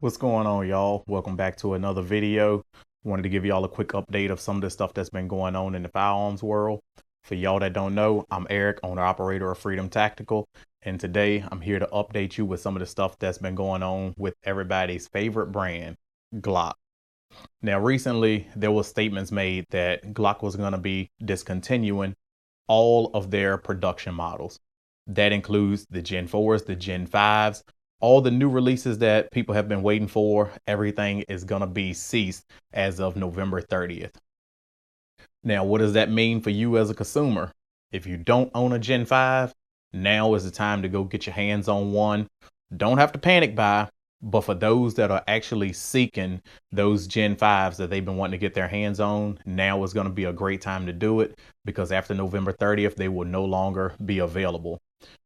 What's going on, y'all? Welcome back to another video. Wanted to give y'all a quick update of some of the stuff that's been going on in the firearms world. For y'all that don't know, I'm Eric, owner operator of Freedom Tactical, and today I'm here to update you with some of the stuff that's been going on with everybody's favorite brand, Glock. Now, recently there was statements made that Glock was going to be discontinuing all of their production models. That includes the Gen 4s, the Gen 5s, all the new releases that people have been waiting for. Everything is going to be ceased as of November 30th. Now, what does that mean for you as a consumer? If you don't own a Gen 5, now is the time to go get your hands on one. Don't have to panic buy, but for those that are actually seeking those Gen 5s that they've been wanting to get their hands on, now is going to be a great time to do it, because after November 30th, they will no longer be available.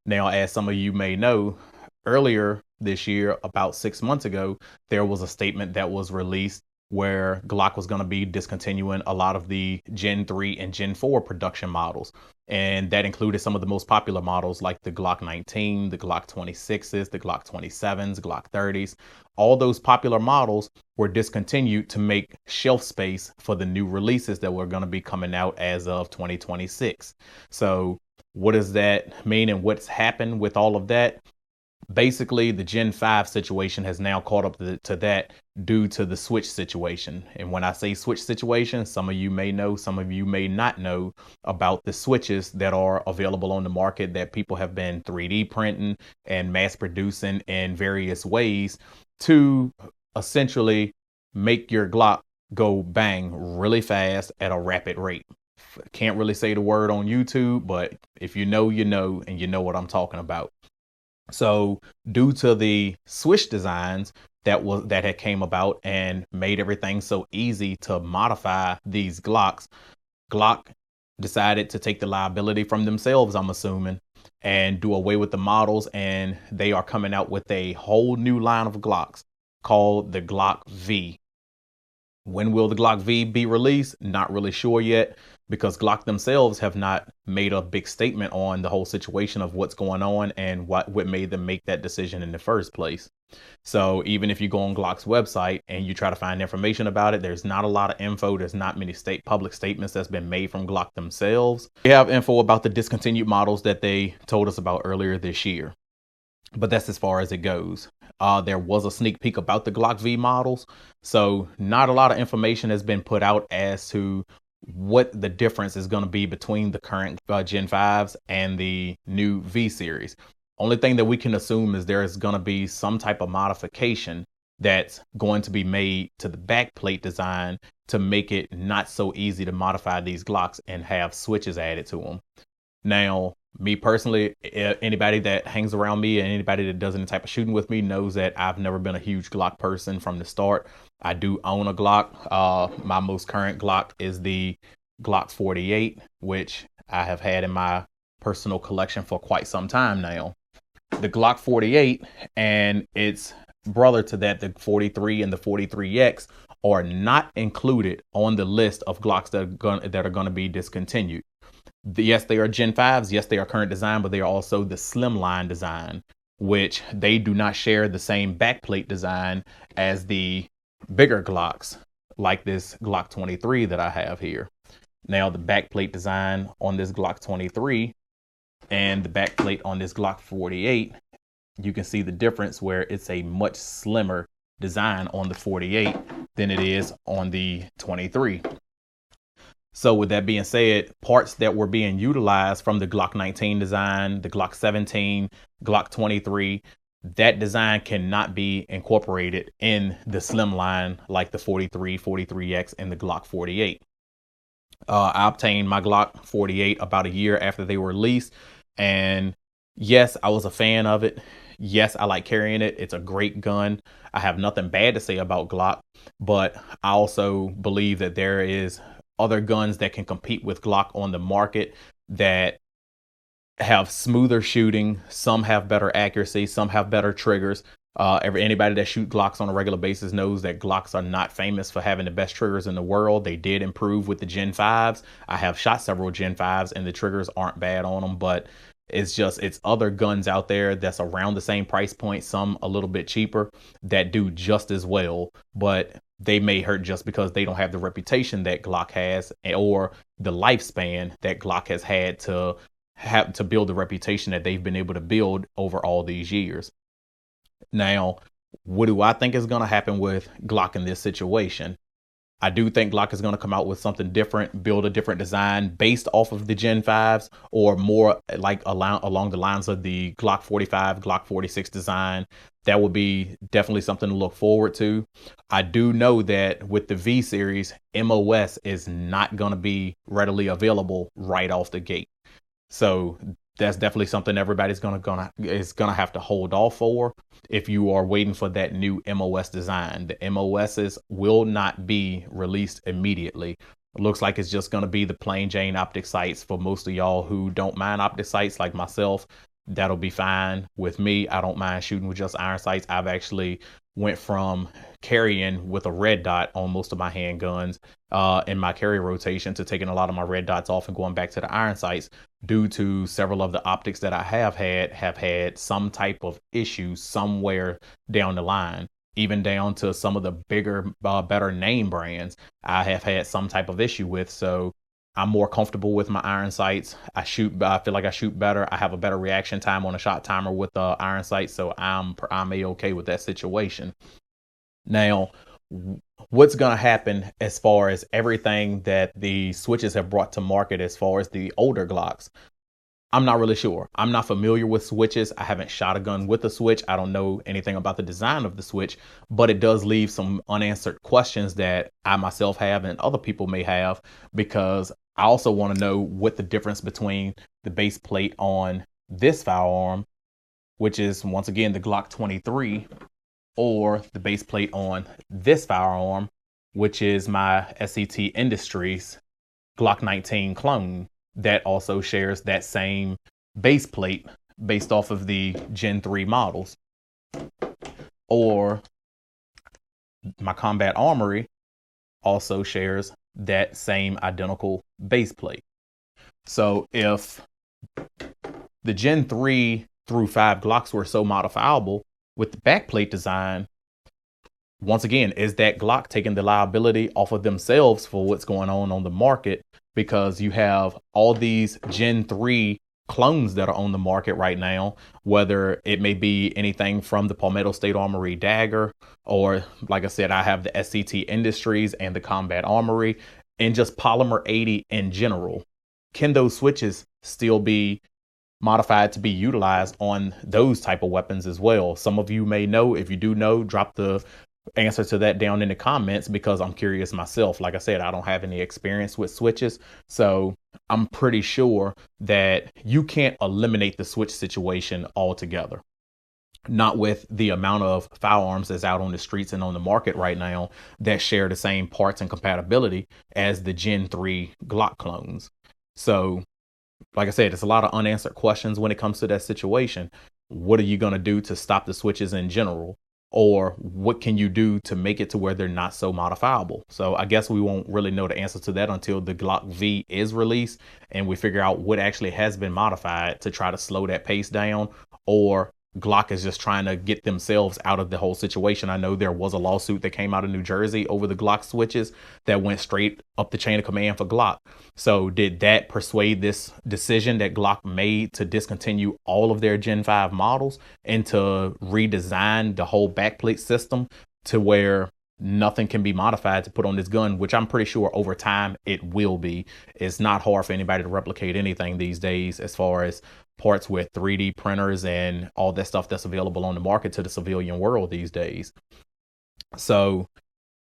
Now, as some of you may know, earlier this year, about 6 months ago, there was a statement that was released where Glock was going to be discontinuing a lot of the Gen 3 and Gen 4 production models. And that included some of the most popular models like the Glock 19, the Glock 26s, the Glock 27s, Glock 30s. All those popular models were discontinued to make shelf space for the new releases that were going to be coming out as of 2026. So what does that mean and what's happened with all of that? Basically, the Gen 5 situation has now caught up to that due to the switch situation. And when I say switch situation, some of you may know, some of you may not know about the switches that are available on the market that people have been 3D printing and mass producing in various ways to essentially make your Glock go bang really fast at a rapid rate. Can't really say the word on YouTube, but if you know, you know, and you know what I'm talking about. So due to the switch designs that had came about and made everything so easy to modify these Glocks, Glock decided to take the liability from themselves, I'm assuming, and do away with the models. And they are coming out with a whole new line of Glocks called the Glock V. When will the Glock V be released? Not really sure yet, because Glock themselves have not made a big statement on the whole situation of what's going on and what made them make that decision in the first place. So even if you go on Glock's website and you try to find information about it, there's not a lot of info. There's not many public statements that's been made from Glock themselves. We have info about the discontinued models that they told us about earlier this year, but that's as far as it goes. There was a sneak peek about the Glock V models, so not a lot of information has been put out as to what the difference is going to be between the current Gen 5s and the new V series. Only thing that we can assume is there is going to be some type of modification that's going to be made to the backplate design to make it not so easy to modify these Glocks and have switches added to them. Now, me personally, anybody that hangs around me and anybody that does any type of shooting with me knows that I've never been a huge Glock person from the start. I do own a Glock. My most current Glock is the Glock 48, which I have had in my personal collection for quite some time now. The Glock 48 and its brother to that, the 43 and the 43X, are not included on the list of Glocks that are going to be discontinued. Yes, they are Gen 5s. Yes, they are current design, but they are also the slimline design, which they do not share the same backplate design as the bigger Glocks, like this Glock 23 that I have here. Now, the backplate design on this Glock 23 and the backplate on this Glock 48, you can see the difference where it's a much slimmer design on the 48 than it is on the 23. So with that being said, parts that were being utilized from the Glock 19 design, the Glock 17, Glock 23, that design cannot be incorporated in the slim line like the 43, 43X, and the Glock 48. I obtained my Glock 48 about a year after they were released. And yes, I was a fan of it. Yes, I like carrying it. It's a great gun. I have nothing bad to say about Glock, but I also believe that there is other guns that can compete with Glock on the market that have smoother shooting. Some have better accuracy. Some have better triggers. Anybody that shoots Glocks on a regular basis knows that Glocks are not famous for having the best triggers in the world. They did improve with the Gen 5s. I have shot several Gen 5s and the triggers aren't bad on them, but It's other guns out there that's around the same price point, some a little bit cheaper, that do just as well, but they may hurt just because they don't have the reputation that Glock has, or the lifespan that Glock has had to have to build the reputation that they've been able to build over all these years. Now, what do I think is going to happen with Glock in this situation? I do think Glock is going to come out with something different, build a different design based off of the Gen 5s, or more like along the lines of the Glock 45, Glock 46 design. That would be definitely something to look forward to. I do know that with the V series, MOS is not going to be readily available right off the gate. So that's definitely something everybody's gonna have to hold off for if you are waiting for that new MOS design. The MOSs will not be released immediately. It looks like it's just gonna be the plain Jane optic sights for most of y'all who don't mind optic sights like myself. That'll be fine with me. I don't mind shooting with just iron sights. I've actually went from carrying with a red dot on most of my handguns in my carry rotation to taking a lot of my red dots off and going back to the iron sights, due to several of the optics that I have had some type of issue somewhere down the line. Even down to some of the bigger, better name brands, I have had some type of issue with. So I'm more comfortable with my iron sights. I feel like I shoot better. I have a better reaction time on a shot timer with the iron sights. So I'm a-okay with that situation. Now, what's going to happen as far as everything that the switches have brought to market as far as the older Glocks? I'm not really sure. I'm not familiar with switches. I haven't shot a gun with a switch. I don't know anything about the design of the switch, but it does leave some unanswered questions that I myself have and other people may have, because I also want to know what the difference between the base plate on this firearm, which is once again the Glock 23, or the base plate on this firearm, which is my SCT Industries Glock 19 clone, that also shares that same base plate based off of the Gen 3 models. Or my Combat Armory also shares that same identical base plate. So if the Gen 3 through 5 Glocks were so modifiable with the backplate design, once again, is that Glock taking the liability off of themselves for what's going on the market? Because you have all these Gen 3 clones that are on the market right now, whether it may be anything from the Palmetto State Armory Dagger, or like I said, I have the SCT Industries and the Combat Armory, and just Polymer 80 in general. Can those switches still be modified to be utilized on those type of weapons as well? Some of you may know. If you do know, drop the answer to that down in the comments, because I'm curious myself. Like I said, I don't have any experience with switches, so I'm pretty sure that you can't eliminate the switch situation altogether. Not with the amount of firearms that's out on the streets and on the market right now that share the same parts and compatibility as the Gen 3 Glock clones. So like I said, it's a lot of unanswered questions when it comes to that situation. What are you going to do to stop the switches in general? Or what can you do to make it to where they're not so modifiable? So I guess we won't really know the answer to that until the Glock V is released and we figure out what actually has been modified to try to slow that pace down, or Glock is just trying to get themselves out of the whole situation. I know there was a lawsuit that came out of New Jersey over the Glock switches that went straight up the chain of command for Glock. So did that persuade this decision that Glock made to discontinue all of their Gen 5 models and to redesign the whole backplate system to where nothing can be modified to put on this gun, which I'm pretty sure over time it will be. It's not hard for anybody to replicate anything these days as far as parts with 3D printers and all that stuff that's available on the market to the civilian world these days. So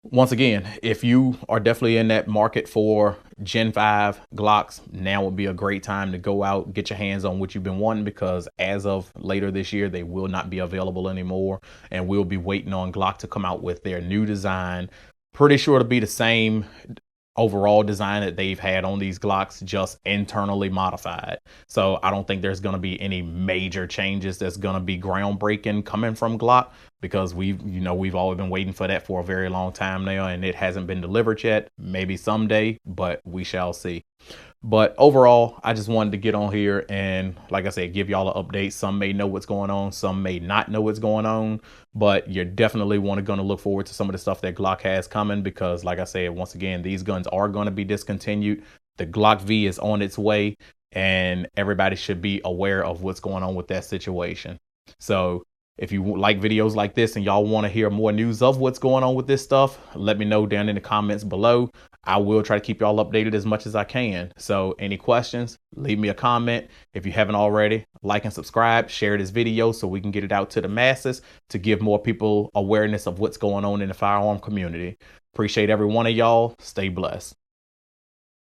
once again, if you are definitely in that market for Gen 5 Glocks, now would be a great time to go out, get your hands on what you've been wanting, because as of later this year, they will not be available anymore. And we'll be waiting on Glock to come out with their new design. Pretty sure to be the same overall design that they've had on these Glocks, just internally modified. So I don't think there's going to be any major changes that's going to be groundbreaking coming from Glock, because we've all been waiting for that for a very long time now, and it hasn't been delivered yet. Maybe someday, but we shall see. But overall, I just wanted to get on here and, like I said, give y'all an update. Some may know what's going on, some may not know what's going on, but you're definitely going to look forward to some of the stuff that Glock has coming, because like I said, once again, these guns are going to be discontinued. The Glock V is on its way, and everybody should be aware of what's going on with that situation. So if you like videos like this and y'all want to hear more news of what's going on with this stuff, let me know down in the comments below. I will try to keep y'all updated as much as I can. So any questions, leave me a comment. If you haven't already, like and subscribe, share this video so we can get it out to the masses to give more people awareness of what's going on in the firearm community. Appreciate every one of y'all. Stay blessed.